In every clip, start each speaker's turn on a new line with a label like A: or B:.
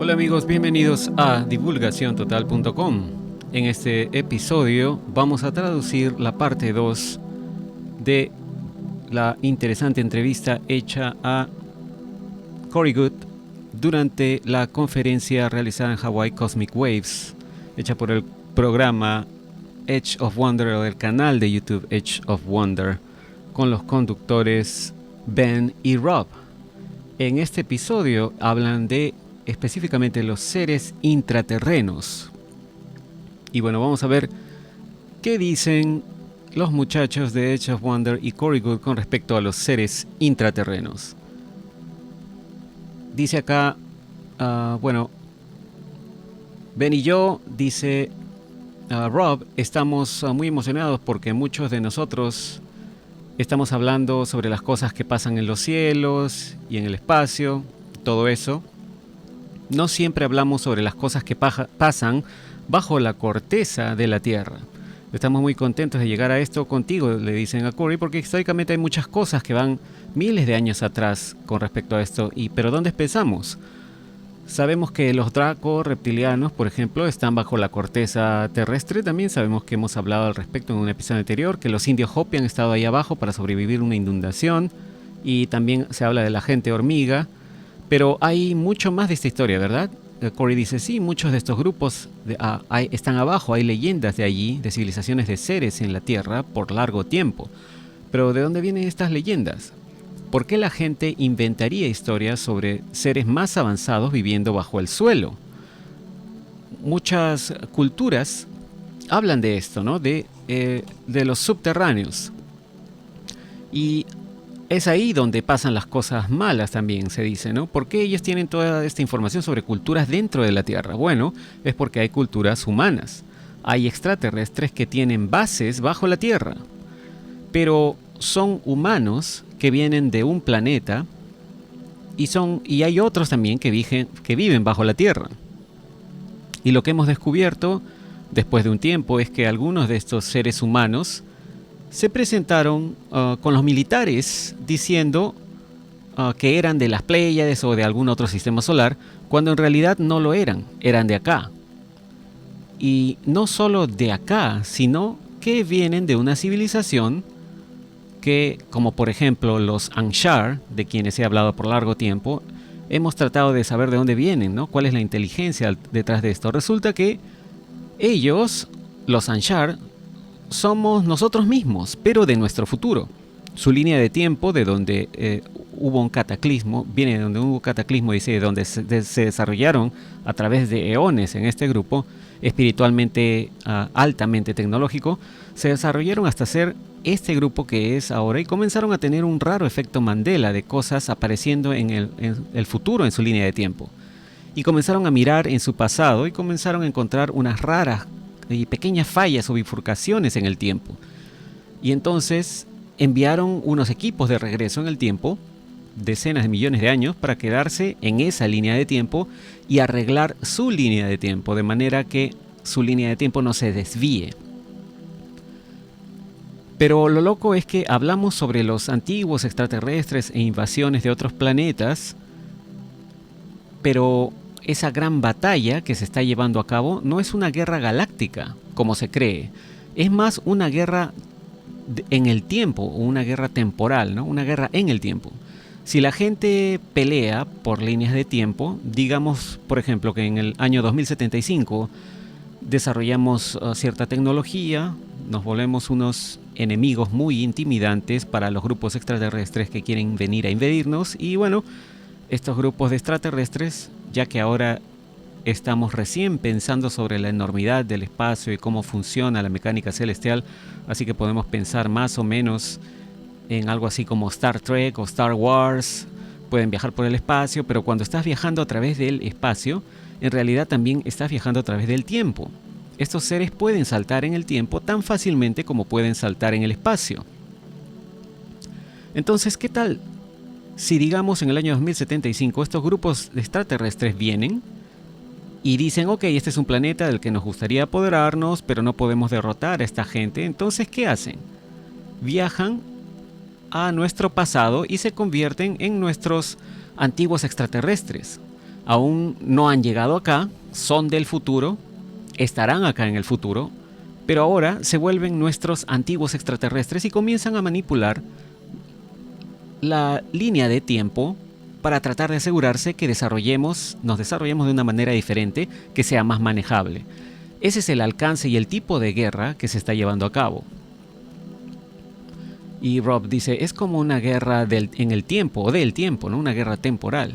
A: Hola amigos, bienvenidos a divulgaciontotal.com. En este episodio vamos a traducir la parte 2 de la interesante entrevista hecha a Corey Goode durante la conferencia realizada en Hawái, Cosmic Waves, hecha por el programa Edge of Wonder o el canal de YouTube Edge of Wonder, con los conductores Ben y Rob. En este episodio hablan de específicamente los seres intraterrenos. Y bueno, vamos a ver qué dicen los muchachos de Edge of Wonder y Corey Goode con respecto a los seres intraterrenos. Dice acá, bueno, Ben y yo, dice Rob, estamos muy emocionados porque muchos de nosotros estamos hablando sobre las cosas que pasan en los cielos y en el espacio, todo eso. No siempre hablamos sobre las cosas que pasan bajo la corteza de la Tierra. Estamos muy contentos de llegar a esto contigo, le dicen a Corey, porque históricamente hay muchas cosas que van miles de años atrás con respecto a esto. ¿Pero dónde empezamos? Sabemos que los Draco reptilianos, por ejemplo, están bajo la corteza terrestre. También sabemos que hemos hablado al respecto en un episodio anterior, que los indios Hopi han estado ahí abajo para sobrevivir una inundación. Y también se habla de la gente hormiga. Pero hay mucho más de esta historia, ¿verdad? Corey dice, sí, muchos de estos grupos están abajo, hay leyendas de allí, de civilizaciones de seres en la Tierra por largo tiempo. Pero ¿de dónde vienen estas leyendas? ¿Por qué la gente inventaría historias sobre seres más avanzados viviendo bajo el suelo? Muchas culturas hablan de esto, ¿no? De los subterráneos. Y es ahí donde pasan las cosas malas también, se dice, ¿no? ¿Por qué ellos tienen toda esta información sobre culturas dentro de la Tierra? Bueno, es porque hay culturas humanas. Hay extraterrestres que tienen bases bajo la Tierra. Pero son humanos que vienen de un planeta y hay otros también que viven bajo la Tierra. Y lo que hemos descubierto después de un tiempo es que algunos de estos seres humanos se presentaron con los militares diciendo que eran de las Pléyades o de algún otro sistema solar, cuando en realidad no lo eran, eran de acá. Y no solo de acá, sino que vienen de una civilización que, como por ejemplo los Anshar, de quienes he hablado por largo tiempo, hemos tratado de saber de dónde vienen, ¿no? ¿Cuál es la inteligencia detrás de esto? Resulta que ellos, los Anshar, somos nosotros mismos, pero de nuestro futuro. Su línea de tiempo, de donde hubo un cataclismo, viene de donde hubo cataclismo, dice, de donde se desarrollaron a través de eones en este grupo, espiritualmente altamente tecnológico, se desarrollaron hasta ser este grupo que es ahora y comenzaron a tener un raro efecto Mandela de cosas apareciendo en el futuro en su línea de tiempo. Y comenzaron a mirar en su pasado y comenzaron a encontrar unas raras y pequeñas fallas o bifurcaciones en el tiempo. Y entonces enviaron unos equipos de regreso en el tiempo, decenas de millones de años, para quedarse en esa línea de tiempo y arreglar su línea de tiempo, de manera que su línea de tiempo no se desvíe. Pero lo loco es que hablamos sobre los antiguos extraterrestres e invasiones de otros planetas, pero esa gran batalla que se está llevando a cabo no es una guerra galáctica, como se cree. Es más una guerra en el tiempo, o una guerra temporal, ¿no? Una guerra en el tiempo. Si la gente pelea por líneas de tiempo, digamos, por ejemplo, que en el año 2075 desarrollamos cierta tecnología, nos volvemos unos enemigos muy intimidantes para los grupos extraterrestres que quieren venir a invadirnos, y bueno, estos grupos de extraterrestres, ya que ahora estamos recién pensando sobre la enormidad del espacio y cómo funciona la mecánica celestial, así que podemos pensar más o menos en algo así como Star Trek o Star Wars. Pueden viajar por el espacio, pero cuando estás viajando a través del espacio, en realidad también estás viajando a través del tiempo. Estos seres pueden saltar en el tiempo tan fácilmente como pueden saltar en el espacio. Entonces, ¿qué tal si, digamos, en el año 2075 estos grupos de extraterrestres vienen y dicen, ok, este es un planeta del que nos gustaría apoderarnos, pero no podemos derrotar a esta gente? Entonces, ¿qué hacen? Viajan a nuestro pasado y se convierten en nuestros antiguos extraterrestres. Aún no han llegado acá, son del futuro, estarán acá en el futuro, pero ahora se vuelven nuestros antiguos extraterrestres y comienzan a manipular la línea de tiempo para tratar de asegurarse que nos desarrollemos de una manera diferente, que sea más manejable. Ese es el alcance y el tipo de guerra que se está llevando a cabo. Y Rob dice, es como una guerra en el tiempo, o del tiempo, ¿no? Una guerra temporal.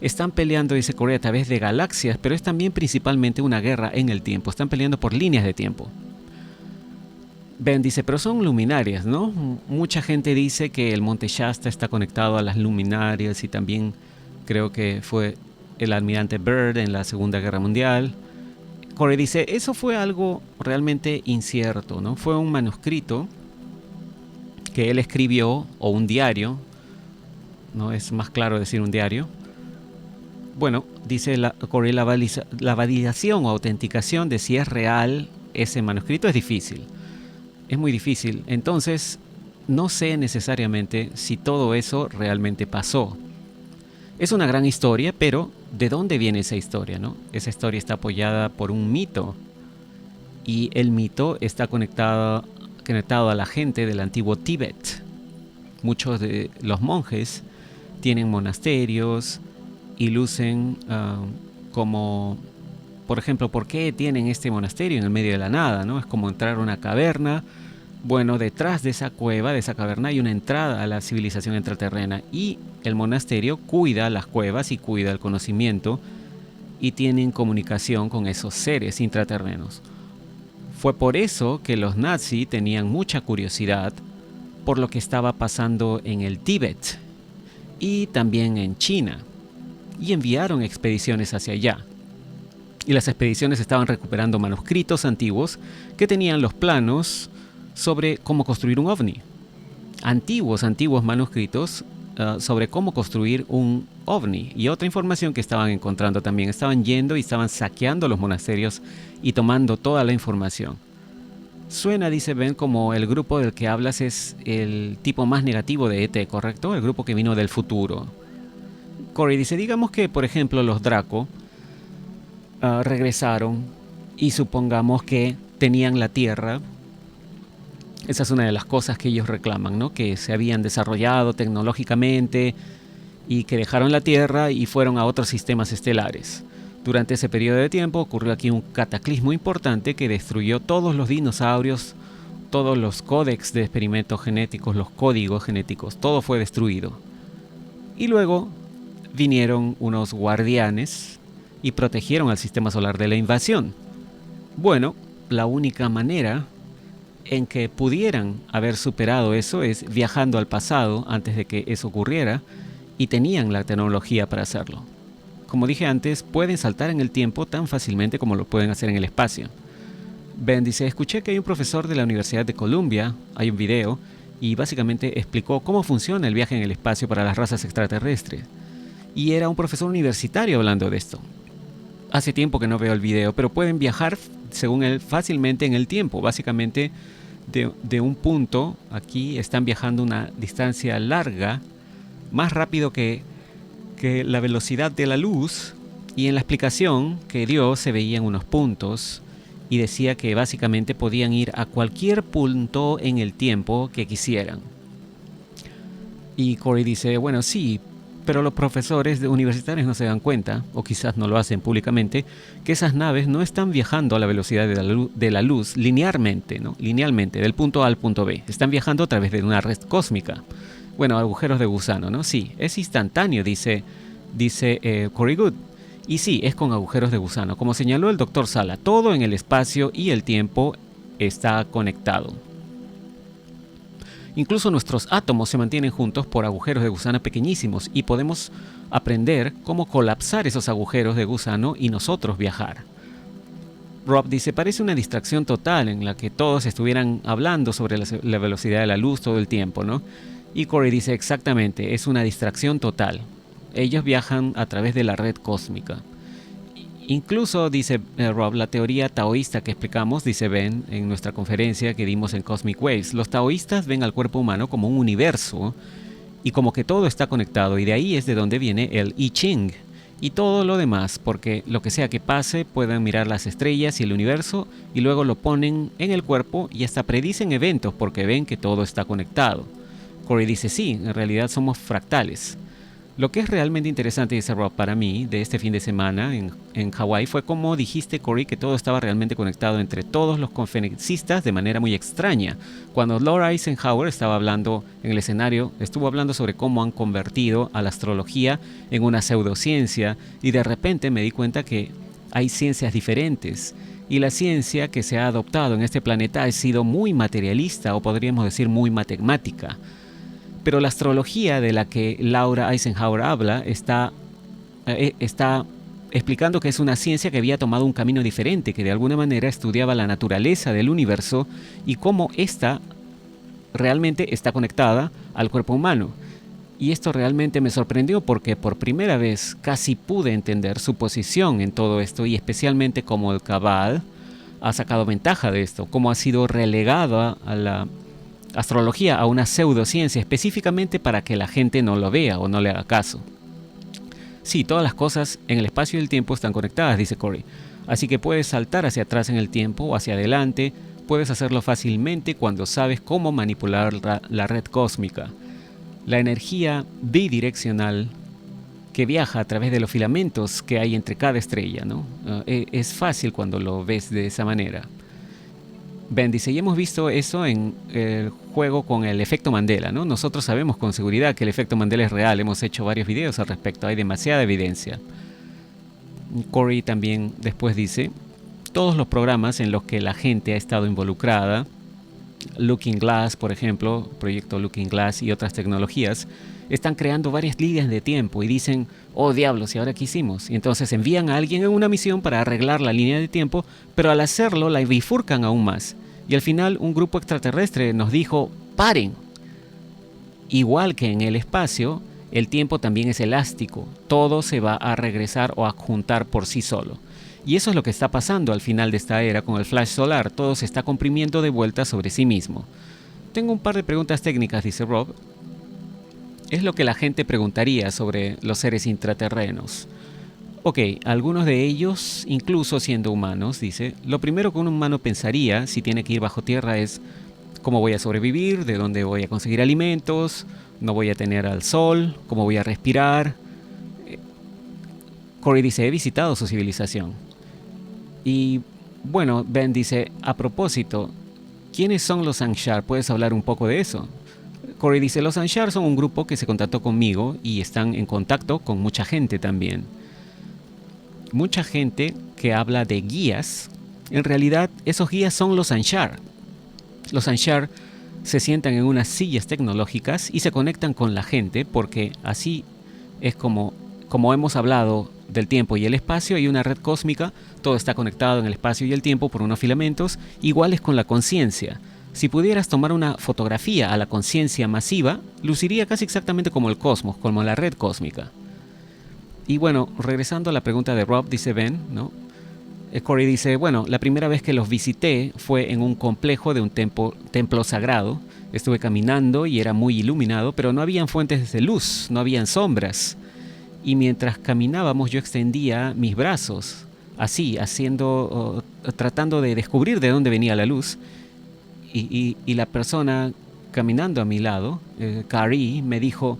A: Están peleando, dice Corey, a través de galaxias, pero es también principalmente una guerra en el tiempo. Están peleando por líneas de tiempo. Ben dice, pero son luminarias, ¿no? Mucha gente dice que el Monte Shasta está conectado a las luminarias y también creo que fue el almirante Byrd en la Segunda Guerra Mundial. Corey dice, eso fue algo realmente incierto, ¿no? Fue un manuscrito que él escribió, o un diario, ¿no? Es más claro decir un diario. Bueno, dice Corey, la validación o autenticación de si es real ese manuscrito es difícil. Es muy difícil. Entonces, no sé necesariamente si todo eso realmente pasó. Es una gran historia, pero ¿de dónde viene esa historia, no? Esa historia está apoyada por un mito. Y el mito está conectado a la gente del antiguo Tíbet. Muchos de los monjes tienen monasterios y lucen como, por ejemplo, ¿por qué tienen este monasterio en el medio de la nada, ¿no? Es como entrar a una caverna. Bueno, detrás de esa cueva, de esa caverna, hay una entrada a la civilización intraterrena y el monasterio cuida las cuevas y cuida el conocimiento y tienen comunicación con esos seres intraterrenos. Fue por eso que los nazis tenían mucha curiosidad por lo que estaba pasando en el Tíbet y también en China, y enviaron expediciones hacia allá. Y las expediciones estaban recuperando manuscritos antiguos que tenían los planos sobre cómo construir un ovni. Antiguos manuscritos sobre cómo construir un ovni. Y otra información que estaban encontrando también. Estaban yendo y estaban saqueando los monasterios y tomando toda la información. Suena, dice Ben, como el grupo del que hablas es el tipo más negativo de ET, ¿correcto? El grupo que vino del futuro. Corey dice, digamos que, por ejemplo, los Draco regresaron y supongamos que tenían la Tierra. Esa es una de las cosas que ellos reclaman, ¿no? Que se habían desarrollado tecnológicamente y que dejaron la Tierra y fueron a otros sistemas estelares. Durante ese periodo de tiempo ocurrió aquí un cataclismo importante que destruyó todos los dinosaurios, todos los códex de experimentos genéticos, los códigos genéticos, todo fue destruido. Y luego vinieron unos guardianes y protegieron al sistema solar de la invasión. Bueno, la única manera en que pudieran haber superado eso es viajando al pasado antes de que eso ocurriera, y tenían la tecnología para hacerlo. Como dije antes, pueden saltar en el tiempo tan fácilmente como lo pueden hacer en el espacio. Ben dice, escuché que hay un profesor de la Universidad de Columbia, hay un video, y básicamente explicó cómo funciona el viaje en el espacio para las razas extraterrestres. Y era un profesor universitario hablando de esto. Hace tiempo que no veo el video, pero pueden viajar, según él, fácilmente en el tiempo. Básicamente, de un punto, aquí están viajando una distancia larga, más rápido que la velocidad de la luz, y en la explicación que dio se veían unos puntos y decía que básicamente podían ir a cualquier punto en el tiempo que quisieran. Y Corey dice, bueno, sí, pero los profesores universitarios no se dan cuenta, o quizás no lo hacen públicamente, que esas naves no están viajando a la velocidad de la luz linealmente, ¿no? Linealmente, del punto A al punto B. Están viajando a través de una red cósmica. Bueno, agujeros de gusano, ¿no? Sí, es instantáneo, dice Corey Goode. Y sí, es con agujeros de gusano. Como señaló el Dr. Sala, todo en el espacio y el tiempo está conectado. Incluso nuestros átomos se mantienen juntos por agujeros de gusano pequeñísimos y podemos aprender cómo colapsar esos agujeros de gusano y nosotros viajar. Rob dice, parece una distracción total en la que todos estuvieran hablando sobre la velocidad de la luz todo el tiempo, ¿no? Y Corey dice, exactamente, es una distracción total. Ellos viajan a través de la red cósmica. Incluso, dice Rob, la teoría taoísta que explicamos, dice Ben, en nuestra conferencia que dimos en Cosmic Waves, los taoístas ven al cuerpo humano como un universo y como que todo está conectado, y de ahí es de donde viene el I Ching. y todo lo demás, porque lo que sea que pase pueden mirar las estrellas y el universo y luego lo ponen en el cuerpo y hasta predicen eventos porque ven que todo está conectado. Corey dice sí, en realidad somos fractales. Lo que es realmente interesante, dice Rob, para mí, de este fin de semana en Hawái fue como dijiste, Corey, que todo estaba realmente conectado entre todos los conferencistas de manera muy extraña. Cuando Lord Eisenhower estaba hablando en el escenario, estuvo hablando sobre cómo han convertido a la astrología en una pseudociencia y de repente me di cuenta que hay ciencias diferentes. Y la ciencia que se ha adoptado en este planeta ha sido muy materialista o podríamos decir muy matemática. Pero la astrología de la que Laura Eisenhower habla está explicando que es una ciencia que había tomado un camino diferente, que de alguna manera estudiaba la naturaleza del universo y cómo ésta realmente está conectada al cuerpo humano. Y esto realmente me sorprendió porque por primera vez casi pude entender su posición en todo esto y especialmente cómo el Cabal ha sacado ventaja de esto, cómo ha sido relegada a la astrología a una pseudociencia específicamente para que la gente no lo vea o no le haga caso. Sí, todas las cosas en el espacio y el tiempo están conectadas, dice Corey. Así que puedes saltar hacia atrás en el tiempo o hacia adelante. Puedes hacerlo fácilmente cuando sabes cómo manipular la red cósmica. La energía bidireccional que viaja a través de los filamentos que hay entre cada estrella, ¿no? Es fácil cuando lo ves de esa manera. Ben dice, y hemos visto eso en el juego con el efecto Mandela, ¿no? Nosotros sabemos con seguridad que el efecto Mandela es real, hemos hecho varios videos al respecto, hay demasiada evidencia. Corey también después dice, todos los programas en los que la gente ha estado involucrada, Looking Glass, por ejemplo, proyecto Looking Glass y otras tecnologías, están creando varias líneas de tiempo y dicen, oh diablos, ¿y ahora qué hicimos? Y entonces envían a alguien en una misión para arreglar la línea de tiempo, pero al hacerlo la bifurcan aún más. Y al final un grupo extraterrestre nos dijo, ¡paren! Igual que en el espacio, el tiempo también es elástico, todo se va a regresar o a juntar por sí solo. Y eso es lo que está pasando al final de esta era con el flash solar, todo se está comprimiendo de vuelta sobre sí mismo. Tengo un par de preguntas técnicas, dice Rob. Es lo que la gente preguntaría sobre los seres intraterrenos. Ok, algunos de ellos, incluso siendo humanos, dice, lo primero que un humano pensaría si tiene que ir bajo tierra es cómo voy a sobrevivir, de dónde voy a conseguir alimentos, no voy a tener al sol, cómo voy a respirar. Corey dice, he visitado su civilización. Y bueno, Ben dice, a propósito, ¿quiénes son los Anshar? ¿Puedes hablar un poco de eso? Corey dice, los Anshar son un grupo que se contactó conmigo y están en contacto con mucha gente también. Mucha gente que habla de guías, en realidad esos guías son los Anshar. Los Anshar se sientan en unas sillas tecnológicas y se conectan con la gente porque así es como hemos hablado del tiempo y el espacio, hay una red cósmica, todo está conectado en el espacio y el tiempo por unos filamentos, iguales con la conciencia. Si pudieras tomar una fotografía a la conciencia masiva, luciría casi exactamente como el cosmos, como la red cósmica. Y bueno, regresando a la pregunta de Rob, dice Ben, ¿no? Corey dice, bueno, la primera vez que los visité fue en un complejo de un templo sagrado. Estuve caminando y era muy iluminado, pero no habían fuentes de luz, no habían sombras. Y mientras caminábamos yo extendía mis brazos, así, tratando de descubrir de dónde venía la luz. Y la persona caminando a mi lado, Carrie, me dijo,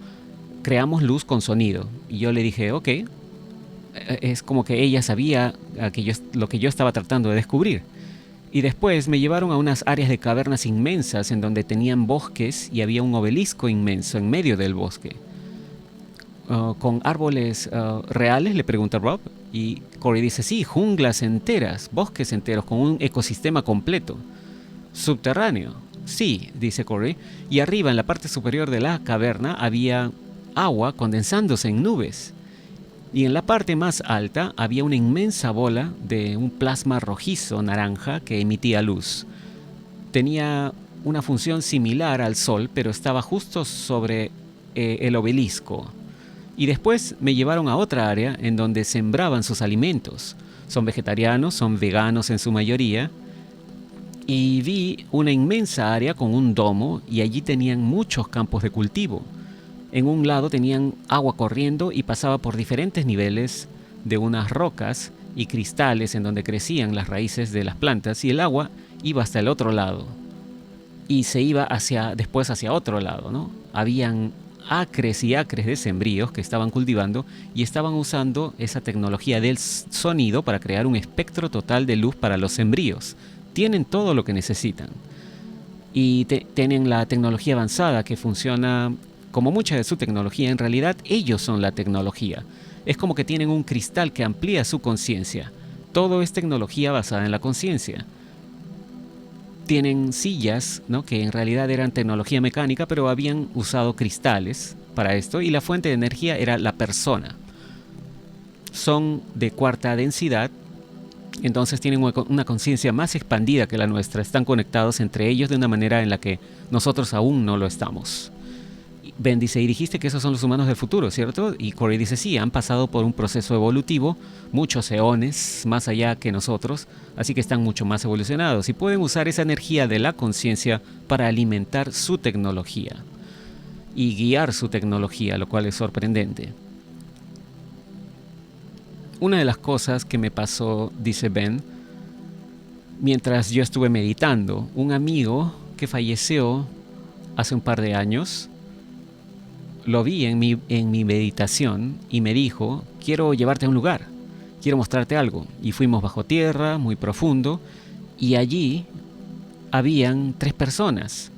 A: creamos luz con sonido. Y yo le dije, ok. Es como que ella sabía lo que yo estaba tratando de descubrir. Y después me llevaron a unas áreas de cavernas inmensas en donde tenían bosques y había un obelisco inmenso en medio del bosque. ¿Con árboles reales? Le pregunta Rob. Y Corey dice, sí, junglas enteras, bosques enteros, con un ecosistema completo. ¿Subterráneo? Sí, dice Corey. Y arriba, en la parte superior de la caverna, había agua condensándose en nubes. Y en la parte más alta había una inmensa bola de un plasma rojizo naranja que emitía luz. Tenía una función similar al Sol, pero estaba justo sobre el obelisco. Y después me llevaron a otra área en donde sembraban sus alimentos. Son vegetarianos, son veganos en su mayoría. Y vi una inmensa área con un domo y allí tenían muchos campos de cultivo. En un lado tenían agua corriendo y pasaba por diferentes niveles de unas rocas y cristales en donde crecían las raíces de las plantas, y el agua iba hasta el otro lado y se iba después hacia otro lado, ¿no? Habían acres y acres de sembríos que estaban cultivando y estaban usando esa tecnología del sonido para crear un espectro total de luz para los sembríos. Tienen todo lo que necesitan y tienen la tecnología avanzada que funciona como mucha de su tecnología. En realidad ellos son la tecnología. Es como que tienen un cristal que amplía su conciencia. Todo es tecnología basada en la conciencia. Tienen sillas, ¿no?, que en realidad eran tecnología mecánica, pero habían usado cristales para esto, y la fuente de energía era la persona. Son de cuarta densidad, entonces tienen una conciencia más expandida que la nuestra. Están conectados entre ellos de una manera en la que nosotros aún no lo estamos. Ben dice, y dijiste que esos son los humanos del futuro, ¿cierto? Y Corey dice, sí, han pasado por un proceso evolutivo, muchos eones más allá que nosotros, así que están mucho más evolucionados y pueden usar esa energía de la conciencia para alimentar su tecnología y guiar su tecnología, lo cual es sorprendente. Una de las cosas que me pasó, dice Ben, mientras yo estuve meditando, un amigo que falleció hace un par de años, lo vi en mi meditación y me dijo, quiero llevarte a un lugar, quiero mostrarte algo. Y fuimos bajo tierra, muy profundo, y allí habían 3 personas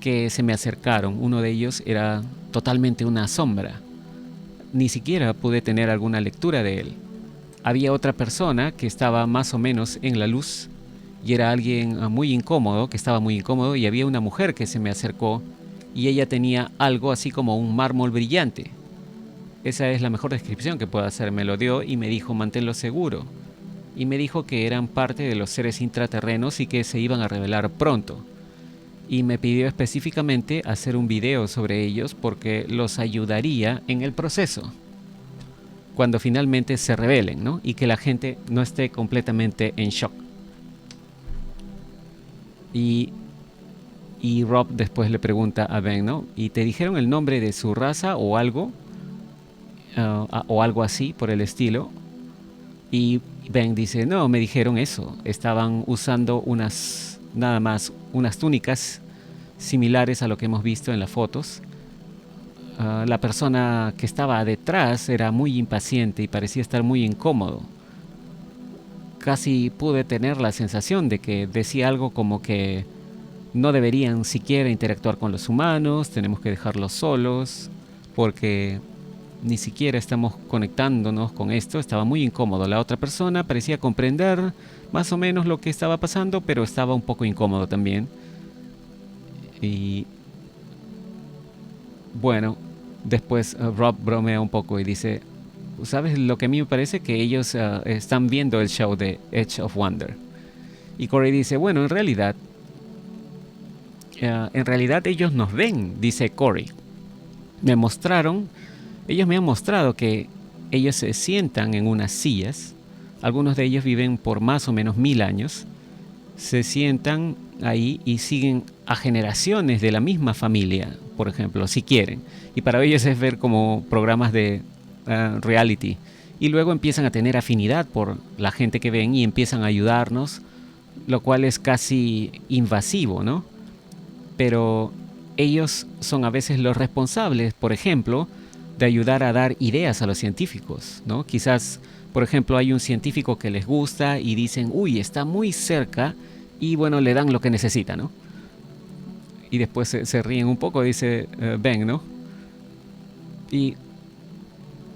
A: que se me acercaron. Uno de ellos era totalmente una sombra. Ni siquiera pude tener alguna lectura de él. Había otra persona que estaba más o menos en la luz y era alguien muy incómodo, que estaba muy incómodo, y había una mujer que se me acercó y ella tenía algo así como un mármol brillante. Esa es la mejor descripción que puedo hacer. Me lo dio y me dijo, manténlo seguro. Y me dijo que eran parte de los seres intraterrenos y que se iban a revelar pronto. Y me pidió específicamente hacer un video sobre ellos porque los ayudaría en el proceso, cuando finalmente se revelen, ¿no? Y que la gente no esté completamente en shock. Y Rob después le pregunta a Ben, ¿no? ¿Y te dijeron el nombre de su raza o algo? O algo así por el estilo. Y Ben dice, no, me dijeron eso. Estaban usando nada más unas túnicas similares a lo que hemos visto en las fotos. La persona que estaba detrás era muy impaciente y parecía estar muy incómodo. Casi pude tener la sensación de que decía algo como que no deberían siquiera interactuar con los humanos, tenemos que dejarlos solos, porque ni siquiera estamos conectándonos con esto. Estaba muy incómodo. La otra persona parecía comprender más o menos lo que estaba pasando, pero estaba un poco incómodo también. Y bueno, después Rob bromea un poco y dice, ¿sabes lo que a mí me parece? Que ellos están viendo el show de Edge of Wonder. Y Corey dice, bueno, en realidad ellos nos ven, dice Corey. Ellos me han mostrado que ellos se sientan en unas sillas. Algunos de ellos viven por más o menos 1000 años. Se sientan ahí y siguen a generaciones de la misma familia, por ejemplo, si quieren. Y para ellos es ver como programas de reality. Y luego empiezan a tener afinidad por la gente que ven y empiezan a ayudarnos, lo cual es casi invasivo, ¿no? Pero ellos son a veces los responsables, por ejemplo, de ayudar a dar ideas a los científicos, ¿no? Quizás, por ejemplo, hay un científico que les gusta y dicen, uy, está muy cerca, y bueno, le dan lo que necesita, ¿no? Y después se ríen un poco, dice Ben, ¿no? Y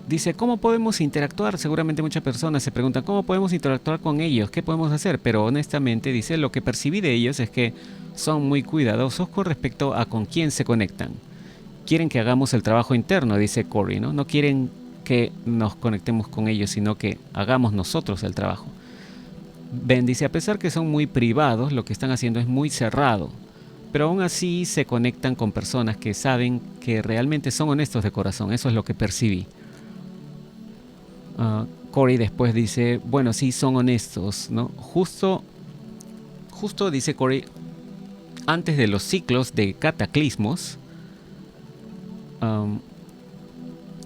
A: dice, ¿cómo podemos interactuar? Seguramente muchas personas se preguntan, ¿cómo podemos interactuar con ellos? ¿Qué podemos hacer? Pero honestamente, dice, lo que percibí de ellos es que son muy cuidadosos con respecto a con quién se conectan. Quieren que hagamos el trabajo interno, dice Corey, ¿no? No quieren que nos conectemos con ellos, sino que hagamos nosotros el trabajo. Ben dice, a pesar que son muy privados, lo que están haciendo es muy cerrado, pero aún así se conectan con personas que saben que realmente son honestos de corazón. Eso es lo que percibí. Corey después dice, bueno, sí, son honestos, ¿no? Justo dice Corey, antes de los ciclos de cataclismos,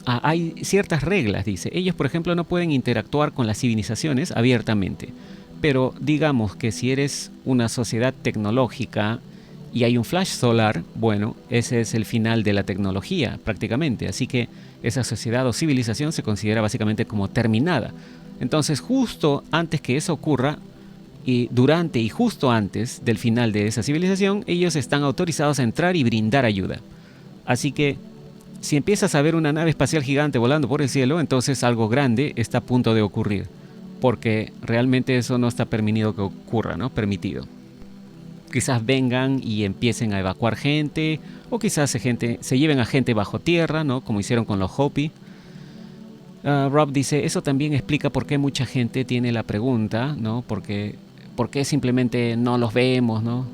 A: hay ciertas reglas, dice. Ellos, por ejemplo, no pueden interactuar con las civilizaciones abiertamente. Pero digamos que si eres una sociedad tecnológica y hay un flash solar, bueno, ese es el final de la tecnología prácticamente. Así que esa sociedad o civilización se considera básicamente como terminada. Entonces, justo antes que eso ocurra, y durante y justo antes del final de esa civilización, ellos están autorizados a entrar y brindar ayuda. Así que si empiezas a ver una nave espacial gigante volando por el cielo, entonces algo grande está a punto de ocurrir, porque realmente eso no está permitido que ocurra, ¿no? Permitido. Quizás vengan y empiecen a evacuar gente, o quizás se lleven a gente bajo tierra, ¿no? Como hicieron con los Hopi. Rob dice, eso también explica por qué mucha gente tiene la pregunta, ¿no? ¿Por qué simplemente no los vemos, ¿no?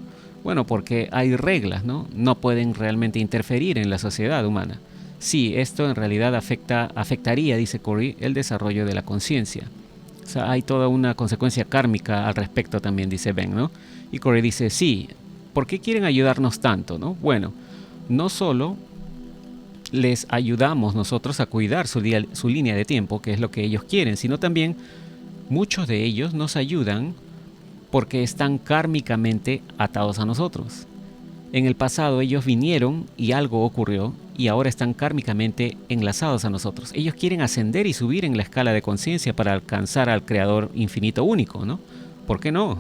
A: Bueno, porque hay reglas, ¿no? No pueden realmente interferir en la sociedad humana. Sí, esto en realidad afectaría, dice Corey, el desarrollo de la conciencia. O sea, hay toda una consecuencia kármica al respecto también, dice Ben, ¿no? Y Corey dice, sí, ¿por qué quieren ayudarnos tanto, no? Bueno, no solo les ayudamos nosotros a cuidar su línea de tiempo, que es lo que ellos quieren, sino también muchos de ellos nos ayudan porque están kármicamente atados a nosotros. En el pasado ellos vinieron y algo ocurrió y ahora están kármicamente enlazados a nosotros. Ellos quieren ascender y subir en la escala de conciencia para alcanzar al creador infinito único, ¿no? ¿Por qué no?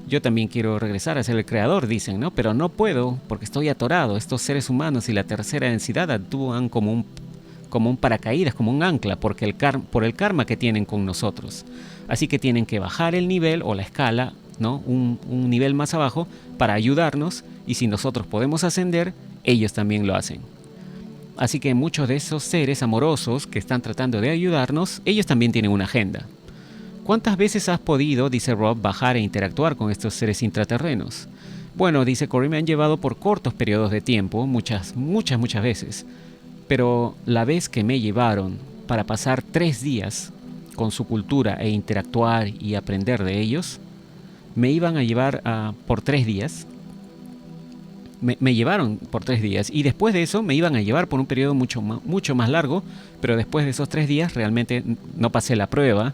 A: Yo también quiero regresar a ser el creador, dicen, ¿no? Pero no puedo porque estoy atorado. Estos seres humanos y la tercera densidad actúan como un paracaídas, como un ancla, porque por el karma que tienen con nosotros. Así que tienen que bajar el nivel o la escala, ¿no? Un nivel más abajo para ayudarnos, y si nosotros podemos ascender, ellos también lo hacen. Así que muchos de esos seres amorosos que están tratando de ayudarnos, ellos también tienen una agenda. ¿Cuántas veces has podido, dice Rob, bajar e interactuar con estos seres intraterrenos? Bueno, dice Corey, me han llevado por cortos periodos de tiempo, muchas veces. Pero la vez que me llevaron para pasar 3 días con su cultura e interactuar y aprender de ellos, me iban a llevar por 3 días. Me llevaron por 3 días y después de eso me iban a llevar por un periodo mucho más largo, pero después de esos 3 días realmente no pasé la prueba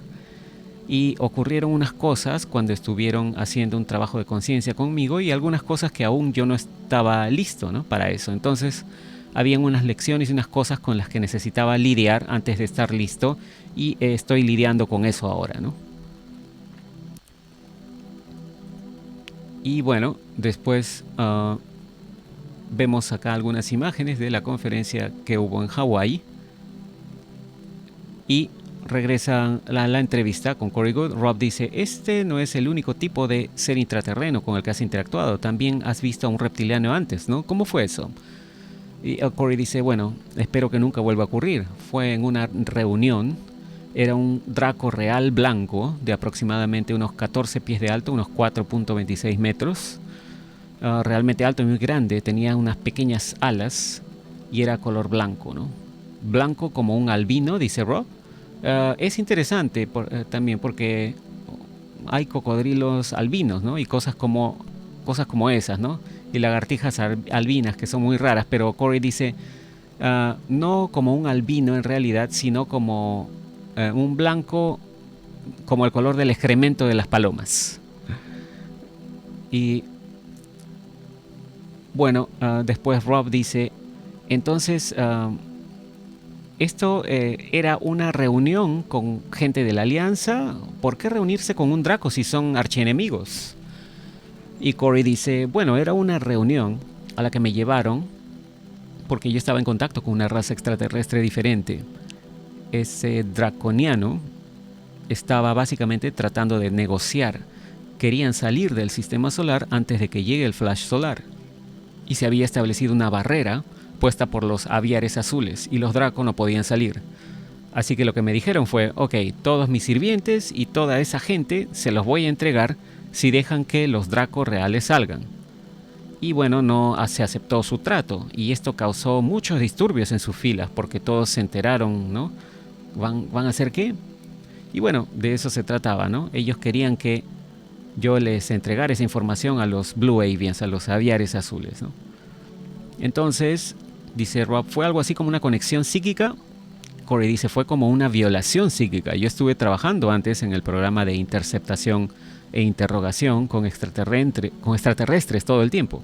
A: y ocurrieron unas cosas cuando estuvieron haciendo un trabajo de conciencia conmigo y algunas cosas que aún yo no estaba listo, ¿no? Para eso. Entonces habían unas lecciones y unas cosas con las que necesitaba lidiar antes de estar listo y estoy lidiando con eso ahora, ¿no? Y bueno, después vemos acá algunas imágenes de la conferencia que hubo en Hawái y regresa la entrevista con Corey Goode. Rob dice, este no es el único tipo de ser intraterreno con el que has interactuado, también has visto a un reptiliano antes, ¿no? ¿Cómo fue eso? Y Corey dice, bueno, espero que nunca vuelva a ocurrir. Fue en una reunión, era un draco real blanco de aproximadamente unos 14 pies de alto, unos 4.26 metros, realmente alto y muy grande, tenía unas pequeñas alas y era color blanco, ¿no? Blanco como un albino, dice Rob. Es interesante también porque hay cocodrilos albinos, ¿no? Y cosas como esas, ¿no? Y lagartijas albinas que son muy raras, pero Corey dice, no como un albino en realidad, sino como un blanco como el color del excremento de las palomas. Y bueno, después Rob dice, entonces esto era una reunión con gente de la Alianza. ¿Por qué reunirse con un Draco si son archienemigos? Y Corey dice, bueno, era una reunión a la que me llevaron porque yo estaba en contacto con una raza extraterrestre diferente. Ese draconiano estaba básicamente tratando de negociar. Querían salir del sistema solar antes de que llegue el flash solar. Y se había establecido una barrera puesta por los aviares azules y los Draco no podían salir. Así que lo que me dijeron fue, ok, todos mis sirvientes y toda esa gente se los voy a entregar si dejan que los Draco reales salgan. Y bueno, no se aceptó su trato y esto causó muchos disturbios en sus filas porque todos se enteraron, ¿no? ¿Van a hacer qué? Y bueno, de eso se trataba, ¿no? Ellos querían que yo les entregara esa información a los Blue Avians, a los aviares azules, ¿no? Entonces, Dice Rob, fue algo así como una conexión psíquica. Corey dice, fue como una violación psíquica. Yo estuve trabajando antes en el programa de interceptación e interrogación con extraterrestres todo el tiempo.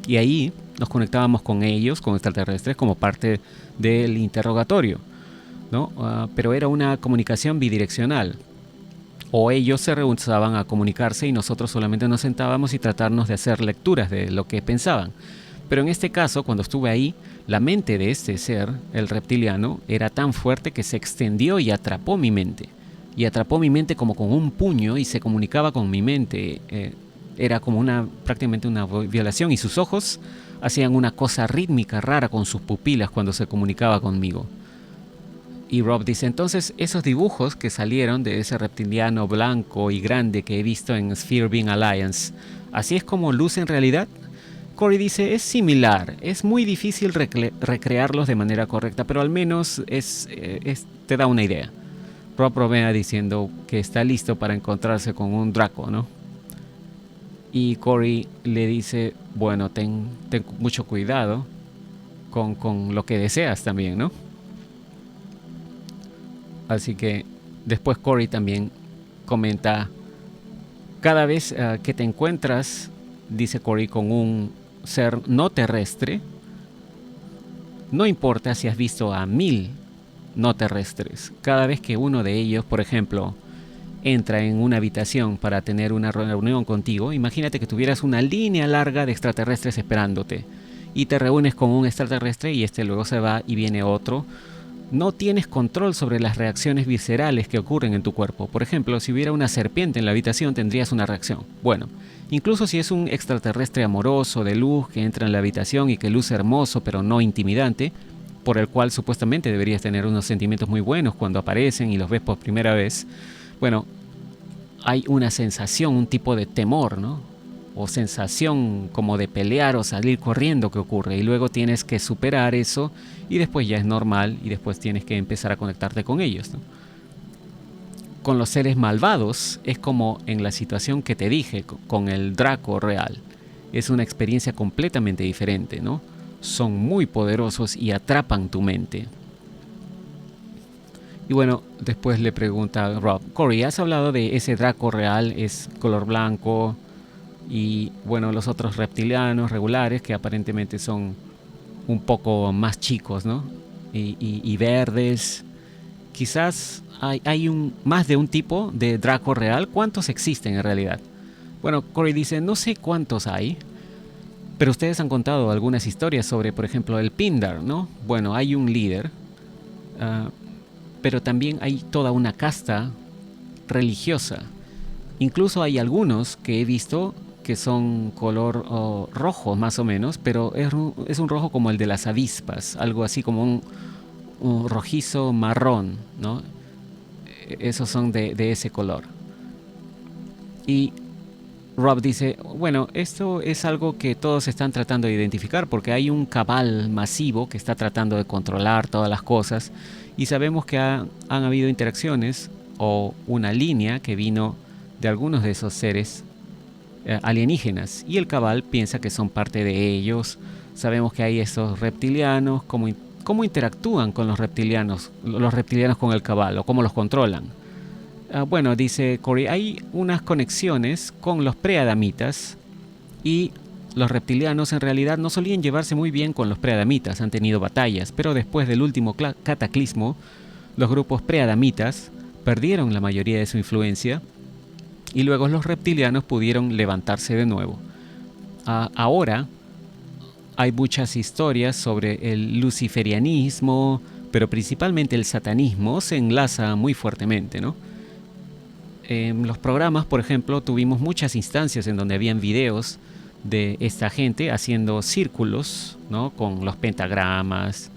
A: Y ahí nos conectábamos con ellos, con extraterrestres, como parte del interrogatorio, ¿no? Pero era una comunicación bidireccional. O ellos se rehusaban a comunicarse y nosotros solamente nos sentábamos y tratarnos de hacer lecturas de lo que pensaban. Pero en este caso, cuando estuve ahí, la mente de este ser, el reptiliano, era tan fuerte que se extendió y atrapó mi mente. Y atrapó mi mente como con un puño y se comunicaba con mi mente. Era como prácticamente una violación, y sus ojos hacían una cosa rítmica rara con sus pupilas cuando se comunicaba conmigo. Y Rob dice, entonces esos dibujos que salieron de ese reptiliano blanco y grande que he visto en Sphere Being Alliance, ¿así es como luce en realidad? Corey dice, es similar, es muy difícil recrearlos de manera correcta, pero al menos te da una idea. Rob bromea diciendo que está listo para encontrarse con un Draco, ¿no? Y Corey le dice, bueno, ten mucho cuidado con lo que deseas también, ¿no? Así que después Corey también comenta, cada vez que te encuentras, dice Corey, con un ser no terrestre, no importa si has visto a 1000 no terrestres, cada vez que uno de ellos, por ejemplo, entra en una habitación para tener una reunión contigo, imagínate que tuvieras una línea larga de extraterrestres esperándote y te reúnes con un extraterrestre y luego se va y viene otro. No tienes control sobre las reacciones viscerales que ocurren en tu cuerpo. Por ejemplo, si hubiera una serpiente en la habitación, tendrías una reacción. Bueno, incluso si es un extraterrestre amoroso, de luz, que entra en la habitación y que luce hermoso pero no intimidante, por el cual supuestamente deberías tener unos sentimientos muy buenos cuando aparecen y los ves por primera vez, bueno, hay una sensación, un tipo de temor, ¿no? O sensación como de pelear o salir corriendo que ocurre, y luego tienes que superar eso y después ya es normal y después tienes que empezar a conectarte con ellos, ¿no? Con los seres malvados es como en la situación que te dije con el Draco real. Es una experiencia completamente diferente, ¿no? Son muy poderosos y atrapan tu mente. Y bueno, después le pregunta a Rob, Corey, ¿has hablado de ese Draco real? Es color blanco. Y bueno, los otros reptilianos regulares, que aparentemente son un poco más chicos, ¿no? Y verdes. Quizás hay más de un tipo de Draco real. ¿Cuántos existen en realidad? Bueno, Corey dice, no sé cuántos hay, pero ustedes han contado algunas historias sobre, por ejemplo, el Pindar, ¿no? Bueno, hay un líder, pero también hay toda una casta religiosa. Incluso hay algunos que he visto que son color rojo más o menos, pero es un rojo como el de las avispas, algo así como un rojizo marrón, ¿no? Esos son de ese color. Y Rob dice, bueno, esto es algo que todos están tratando de identificar porque hay un cabal masivo que está tratando de controlar todas las cosas, y sabemos que han habido interacciones o una línea que vino de algunos de esos seres alienígenas, y el cabal piensa que son parte de ellos. Sabemos que hay estos reptilianos, cómo interactúan con los reptilianos con el cabal, o cómo los controlan. Bueno, dice Corey, hay unas conexiones con los preadamitas, y los reptilianos en realidad no solían llevarse muy bien con los preadamitas, han tenido batallas, pero después del último cataclismo, los grupos preadamitas perdieron la mayoría de su influencia, y luego los reptilianos pudieron levantarse de nuevo. Ahora hay muchas historias sobre el luciferianismo, pero principalmente el satanismo se enlaza muy fuertemente, ¿no? En los programas, por ejemplo, tuvimos muchas instancias en donde habían videos de esta gente haciendo círculos, ¿no? Con los pentagramas.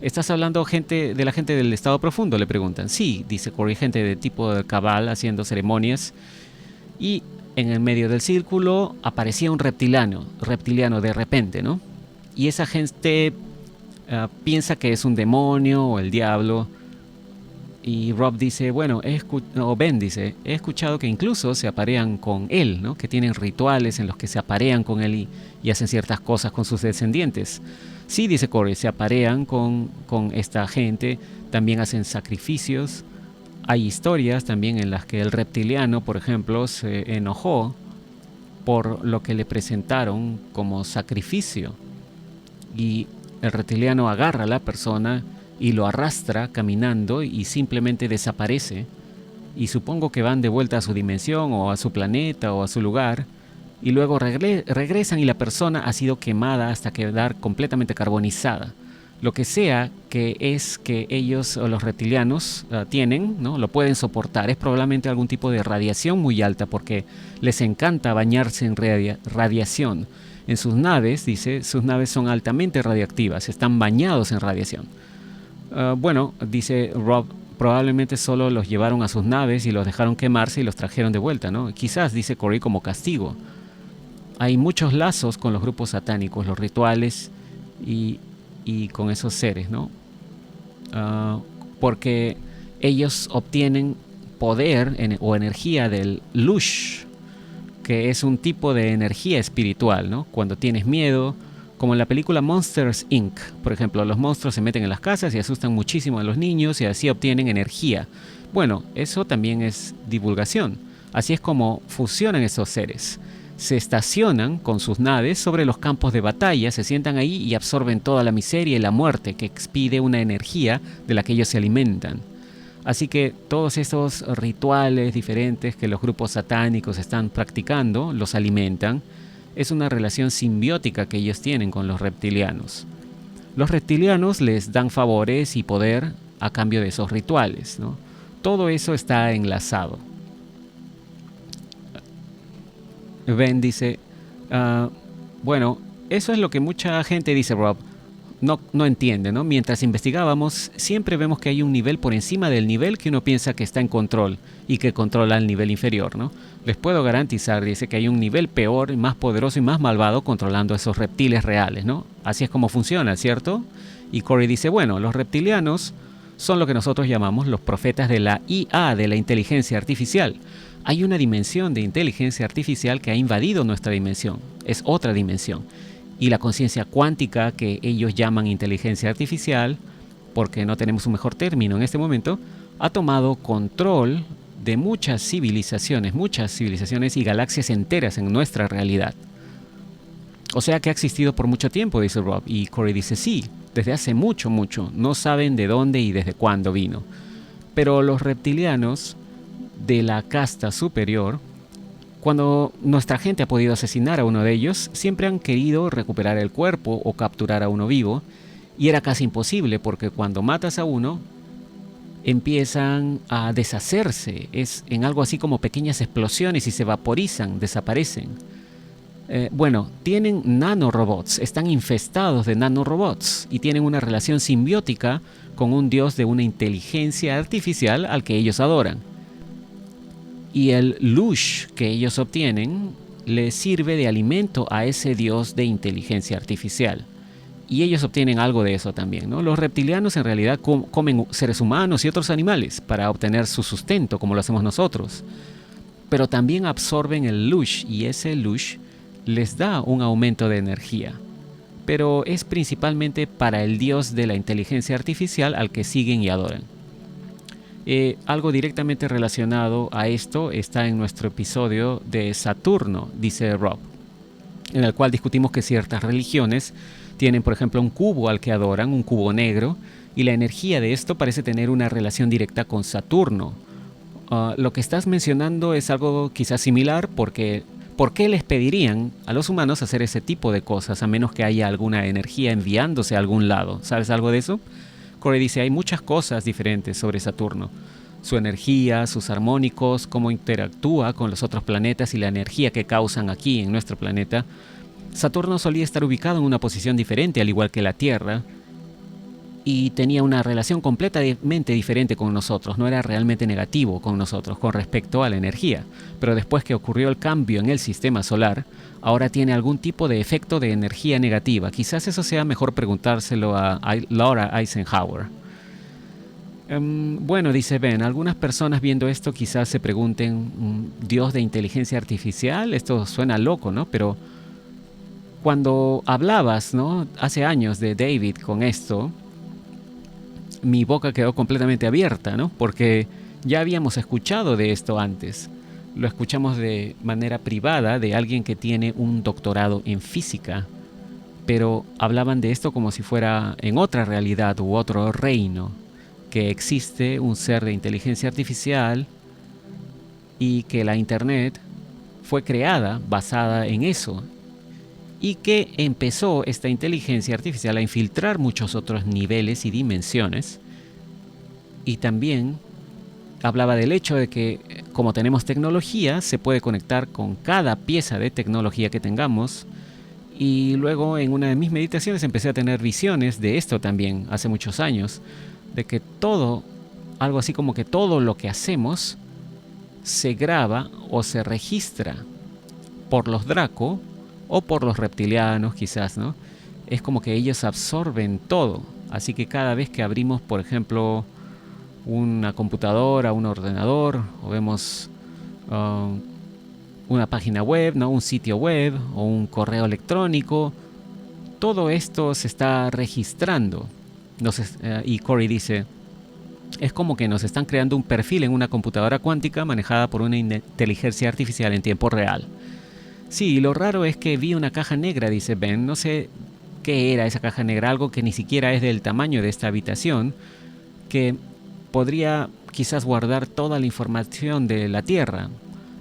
A: ¿Estás hablando de la gente del estado profundo?, le preguntan. Sí, dice Corey, gente de tipo de cabal haciendo ceremonias. Y en el medio del círculo aparecía un reptiliano de repente, ¿no? Y esa gente piensa que es un demonio o el diablo. Y Rob dice, bueno, Ben dice, he escuchado que incluso se aparean con él, ¿no? Que tienen rituales en los que se aparean con él y hacen ciertas cosas con sus descendientes. Sí, dice Corey, se aparean con esta gente, también hacen sacrificios. Hay historias también en las que el reptiliano, por ejemplo, se enojó por lo que le presentaron como sacrificio. Y el reptiliano agarra a la persona y lo arrastra caminando y simplemente desaparece. Y supongo que van de vuelta a su dimensión o a su planeta o a su lugar. Y luego regresan y la persona ha sido quemada hasta quedar completamente carbonizada. Lo que sea que es que ellos o los reptilianos tienen, ¿no? Lo pueden soportar. Es probablemente algún tipo de radiación muy alta porque les encanta bañarse en radiación. En sus naves, dice, sus naves son altamente radiactivas, están bañados en radiación. Bueno, dice Rob, probablemente solo los llevaron a sus naves y los dejaron quemarse y los trajeron de vuelta, ¿no? Quizás, dice Corey, como castigo. Hay muchos lazos con los grupos satánicos, los rituales y con esos seres, ¿no? Porque ellos obtienen poder o energía del Lush, que es un tipo de energía espiritual, ¿no? Cuando tienes miedo, como en la película Monsters Inc., por ejemplo, los monstruos se meten en las casas y asustan muchísimo a los niños y así obtienen energía. Bueno, eso también es divulgación. Así es como funcionan esos seres. Se estacionan con sus naves sobre los campos de batalla, se sientan ahí y absorben toda la miseria y la muerte que expide una energía de la que ellos se alimentan. Así que todos estos rituales diferentes que los grupos satánicos están practicando los alimentan. Es una relación simbiótica que ellos tienen con los reptilianos. Los reptilianos les dan favores y poder a cambio de esos rituales, ¿no? Todo eso está enlazado. Ben dice, bueno, eso es lo que mucha gente dice, Rob. No entiende, ¿no? Mientras investigábamos, siempre vemos que hay un nivel por encima del nivel que uno piensa que está en control y que controla el nivel inferior, ¿no? Les puedo garantizar, dice, que hay un nivel peor, más poderoso y más malvado controlando a esos reptiles reales, ¿no? Así es como funciona, ¿cierto? Y Corey dice, bueno, los reptilianos son lo que nosotros llamamos los profetas de la IA, de la inteligencia artificial. Hay una dimensión de inteligencia artificial que ha invadido nuestra dimensión. Es otra dimensión. Y la conciencia cuántica, que ellos llaman inteligencia artificial, porque no tenemos un mejor término en este momento, ha tomado control de muchas civilizaciones y galaxias enteras en nuestra realidad. O sea que ha existido por mucho tiempo, dice Rob. Y Corey dice, sí, desde hace mucho. No saben de dónde y desde cuándo vino. Pero los reptilianos de la casta superior, cuando nuestra gente ha podido asesinar a uno de ellos, siempre han querido recuperar el cuerpo o capturar a uno vivo, y era casi imposible porque cuando matas a uno, empiezan a deshacerse. Es en algo así como pequeñas explosiones y se vaporizan, desaparecen. Bueno, tienen nanorobots, están infestados de nanorobots y tienen una relación simbiótica con un dios de una inteligencia artificial al que ellos adoran. Y el Lush que ellos obtienen les sirve de alimento a ese dios de inteligencia artificial. Y ellos obtienen algo de eso también, ¿no? Los reptilianos en realidad comen seres humanos y otros animales para obtener su sustento, como lo hacemos nosotros. Pero también absorben el Lush y ese Lush les da un aumento de energía. Pero es principalmente para el dios de la inteligencia artificial al que siguen y adoran. Algo directamente relacionado a esto está en nuestro episodio de Saturno, dice Rob, en el cual discutimos que ciertas religiones tienen, por ejemplo, un cubo al que adoran, un cubo negro, y la energía de esto parece tener una relación directa con Saturno. Lo que estás mencionando es algo quizás similar porque ¿por qué les pedirían a los humanos hacer ese tipo de cosas a menos que haya alguna energía enviándose a algún lado? ¿Sabes algo de eso? Corey dice, hay muchas cosas diferentes sobre Saturno. Su energía, sus armónicos, cómo interactúa con los otros planetas y la energía que causan aquí en nuestro planeta. Saturno solía estar ubicado en una posición diferente, al igual que la Tierra, y tenía una relación completamente diferente con nosotros. No era realmente negativo con nosotros con respecto a la energía. Pero después que ocurrió el cambio en el sistema solar, ahora tiene algún tipo de efecto de energía negativa. Quizás eso sea mejor preguntárselo a Laura Eisenhower. Bueno, dice Ben, algunas personas viendo esto quizás se pregunten, ¿Dios de inteligencia artificial? Esto suena loco, ¿no? Pero cuando hablabas, ¿no? Hace años de David con esto, mi boca quedó completamente abierta, ¿no? Porque ya habíamos escuchado de esto antes. Lo escuchamos de manera privada de alguien que tiene un doctorado en física, pero hablaban de esto como si fuera en otra realidad u otro reino, que existe un ser de inteligencia artificial y que la Internet fue creada basada en eso, y que empezó esta inteligencia artificial a infiltrar muchos otros niveles y dimensiones. Y también hablaba del hecho de que como tenemos tecnología, se puede conectar con cada pieza de tecnología que tengamos. Y luego en una de mis meditaciones empecé a tener visiones de esto también, hace muchos años, de que todo, algo así como que todo lo que hacemos se graba o se registra por los Draco o por los reptilianos quizás, ¿no? Es como que ellos absorben todo. Así que cada vez que abrimos, por ejemplo, una computadora, un ordenador, o vemos uh, una página web, ¿no? Un sitio web o un correo electrónico, todo esto se está registrando. Y Corey dice, es como que nos están creando un perfil en una computadora cuántica manejada por una inteligencia artificial en tiempo real. Sí, lo raro es que vi una caja negra, dice Ben. No sé qué era esa caja negra, algo que ni siquiera es del tamaño de esta habitación, que podría quizás guardar toda la información de la Tierra,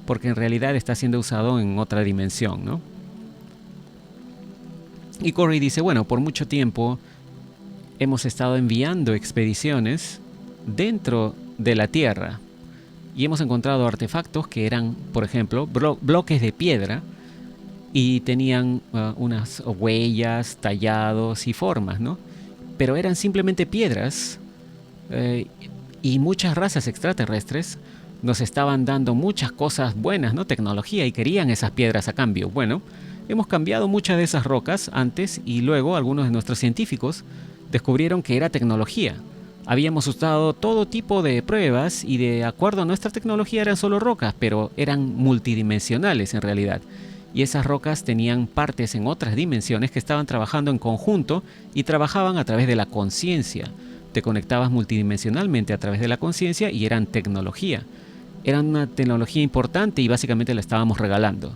A: porque en realidad está siendo usado en otra dimensión, ¿no? Y Corey dice, bueno, por mucho tiempo hemos estado enviando expediciones dentro de la Tierra y hemos encontrado artefactos que eran, por ejemplo, bloques de piedra y tenían unas huellas, tallados y formas, ¿no? Pero eran simplemente piedras, y muchas razas extraterrestres nos estaban dando muchas cosas buenas, ¿no? Tecnología, y querían esas piedras a cambio. Bueno, hemos cambiado muchas de esas rocas antes y luego algunos de nuestros científicos descubrieron que era tecnología. Habíamos usado todo tipo de pruebas y de acuerdo a nuestra tecnología eran solo rocas, pero eran multidimensionales en realidad. Y esas rocas tenían partes en otras dimensiones que estaban trabajando en conjunto y trabajaban a través de la conciencia. Te conectabas multidimensionalmente a través de la conciencia y eran tecnología. Eran una tecnología importante y básicamente la estábamos regalando.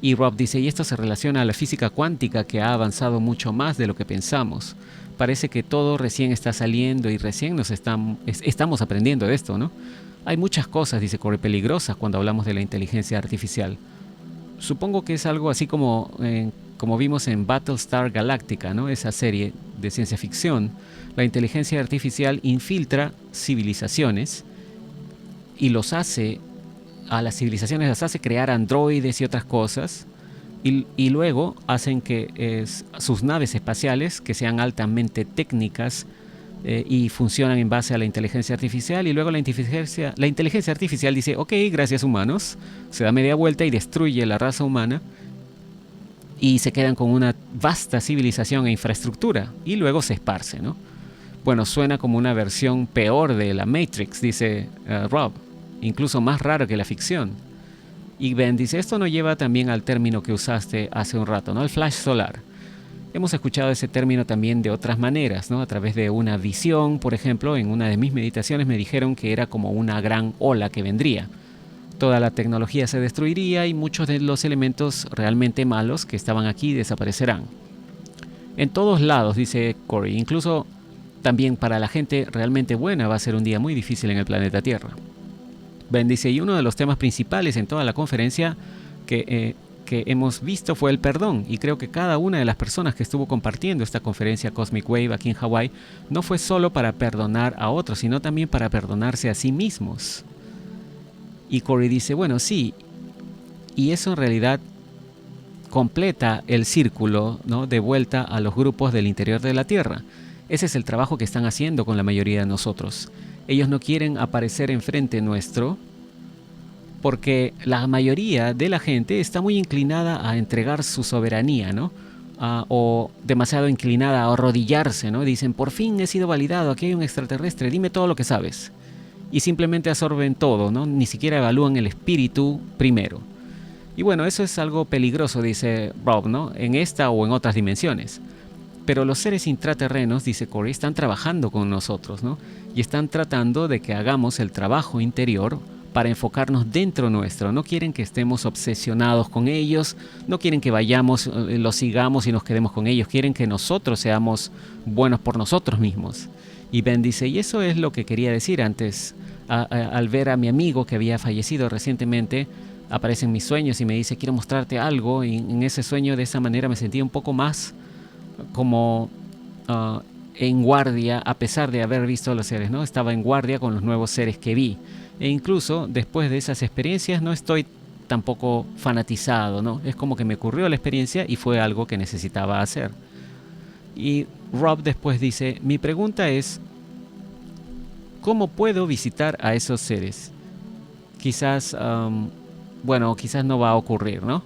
A: Y Rob dice, y esto se relaciona a la física cuántica que ha avanzado mucho más de lo que pensamos. Parece que todo recién está saliendo y recién estamos aprendiendo de esto, ¿no? Hay muchas cosas, dice Corey, peligrosas cuando hablamos de la inteligencia artificial. Supongo que es algo así como vimos en Battlestar Galactica, ¿no? Esa serie de ciencia ficción. La inteligencia artificial infiltra civilizaciones y a las civilizaciones las hace crear androides y otras cosas, y luego hacen que sus naves espaciales, que sean altamente técnicas y funcionan en base a la inteligencia artificial, y luego la inteligencia artificial dice, ok, gracias humanos, se da media vuelta y destruye la raza humana, y se quedan con una vasta civilización e infraestructura, y luego se esparce, ¿no? Bueno, suena como una versión peor de la Matrix, dice Rob, incluso más raro que la ficción. Y Ben dice, esto nos lleva también al término que usaste hace un rato, ¿no? El flash solar. Hemos escuchado ese término también de otras maneras, ¿no? A través de una visión, por ejemplo, en una de mis meditaciones me dijeron que era como una gran ola que vendría. Toda la tecnología se destruiría y muchos de los elementos realmente malos que estaban aquí desaparecerán. En todos lados, dice Corey, incluso también para la gente realmente buena va a ser un día muy difícil en el planeta Tierra. Ben dice, y uno de los temas principales en toda la conferencia que hemos visto fue el perdón, y creo que cada una de las personas que estuvo compartiendo esta conferencia Cosmic Wave aquí en Hawái no fue solo para perdonar a otros, sino también para perdonarse a sí mismos. Y Corey dice, bueno, sí, y eso en realidad completa el círculo, ¿no? De vuelta a los grupos del interior de la Tierra. Ese es el trabajo que están haciendo con la mayoría de nosotros. Ellos no quieren aparecer enfrente nuestro porque la mayoría de la gente está muy inclinada a entregar su soberanía, ¿no? o demasiado inclinada a arrodillarse, ¿no? Dicen, por fin he sido validado, aquí hay un extraterrestre, dime todo lo que sabes. Y simplemente absorben todo, ¿no? Ni siquiera evalúan el espíritu primero. Y bueno, eso es algo peligroso, dice Rob, ¿no? En esta o en otras dimensiones. Pero los seres intraterrenos, dice Corey, están trabajando con nosotros, ¿no? Y están tratando de que hagamos el trabajo interior para enfocarnos dentro nuestro. No quieren que estemos obsesionados con ellos, no quieren que vayamos, los sigamos y nos quedemos con ellos. Quieren que nosotros seamos buenos por nosotros mismos. Y Ben dice, y eso es lo que quería decir antes, al ver a mi amigo que había fallecido recientemente. Aparece en mis sueños y me dice, quiero mostrarte algo. Y en ese sueño, de esa manera, me sentía un poco más como en guardia, a pesar de haber visto a los seres, ¿no? Estaba en guardia con los nuevos seres que vi. E incluso después de esas experiencias no estoy tampoco fanatizado, ¿no? Es como que me ocurrió la experiencia y fue algo que necesitaba hacer. Y Rob después dice, mi pregunta es, ¿cómo puedo visitar a esos seres? Quizás, bueno, quizás no va a ocurrir, ¿no?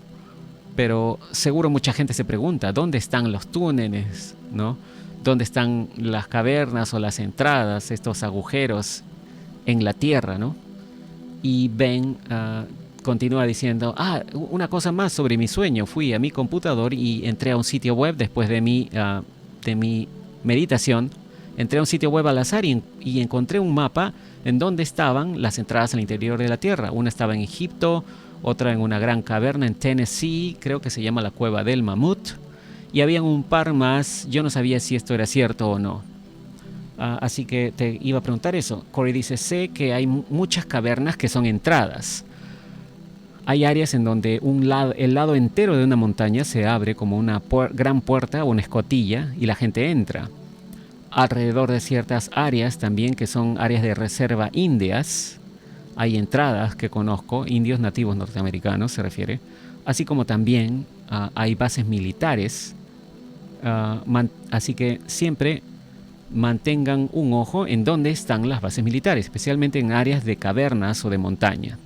A: Pero seguro mucha gente se pregunta, ¿dónde están los túneles, ¿no? ¿Dónde están las cavernas o las entradas, estos agujeros en la tierra, ¿no? Y Ben continúa diciendo, una cosa más sobre mi sueño. Fui a mi computador y entré a un sitio web después de mi meditación. Entré a un sitio web al azar y encontré un mapa en donde estaban las entradas al interior de la tierra. Una estaba en Egipto, otra en una gran caverna en Tennessee, creo que se llama la Cueva del Mamut, y habían un par más. Yo no sabía si esto era cierto o no. Así que te iba a preguntar eso. Corey dice, sé que hay muchas cavernas que son entradas. Hay áreas en donde el lado entero de una montaña se abre como una gran puerta o una escotilla y la gente entra. Alrededor de ciertas áreas también, que son áreas de reserva indias, hay entradas que conozco, indios nativos norteamericanos se refiere, así como también hay bases militares, así que siempre mantengan un ojo en dónde están las bases militares, especialmente en áreas de cavernas o de montaña.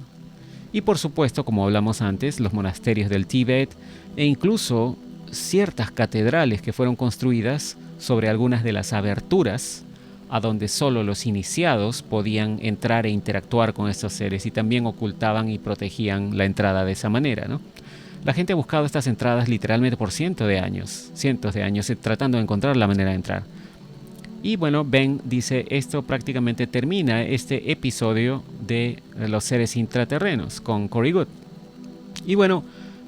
A: Y por supuesto, como hablamos antes, los monasterios del Tíbet e incluso ciertas catedrales que fueron construidas sobre algunas de las aberturas a donde solo los iniciados podían entrar e interactuar con estos seres, y también ocultaban y protegían la entrada de esa manera, ¿no? La gente ha buscado estas entradas literalmente por cientos de años, tratando de encontrar la manera de entrar. Y bueno, Ben dice, esto prácticamente termina este episodio de los seres intraterrenos con Corey Goode. Y bueno,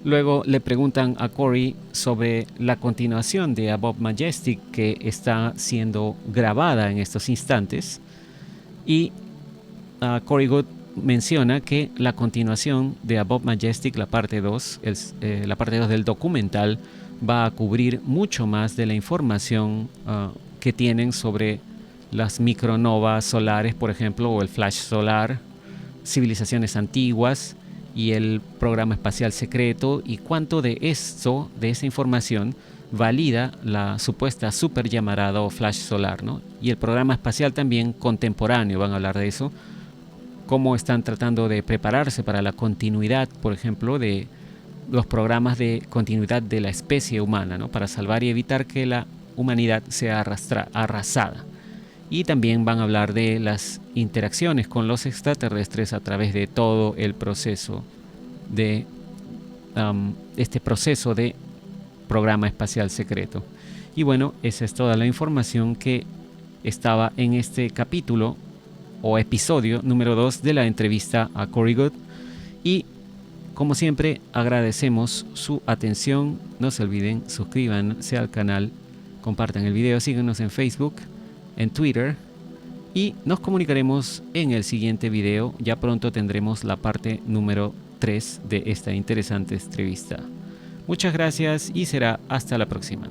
A: luego le preguntan a Corey sobre la continuación de Above Majestic, que está siendo grabada en estos instantes. Y Corey Goode menciona que la continuación de Above Majestic, la parte 2, la parte 2 del documental, va a cubrir mucho más de la información que tienen sobre las micronovas solares, por ejemplo, o el flash solar, civilizaciones antiguas y el programa espacial secreto, y cuánto de esto, de esa información, valida la supuesta super llamarada o flash solar, ¿no? Y el programa espacial también contemporáneo, van a hablar de eso, cómo están tratando de prepararse para la continuidad, por ejemplo, de los programas de continuidad de la especie humana, ¿no? Para salvar y evitar que la humanidad sea arrasada. Y también van a hablar de las interacciones con los extraterrestres a través de todo el proceso de este proceso de programa espacial secreto. Y bueno, esa es toda la información que estaba en este capítulo o episodio número 2 de la entrevista a Corey Goode. Y como siempre, agradecemos su atención. No se olviden, suscríbanse al canal, compartan el video, síganos en Facebook, en Twitter, y nos comunicaremos en el siguiente video. Ya pronto tendremos la parte número 3 de esta interesante entrevista. Muchas gracias y será hasta la próxima.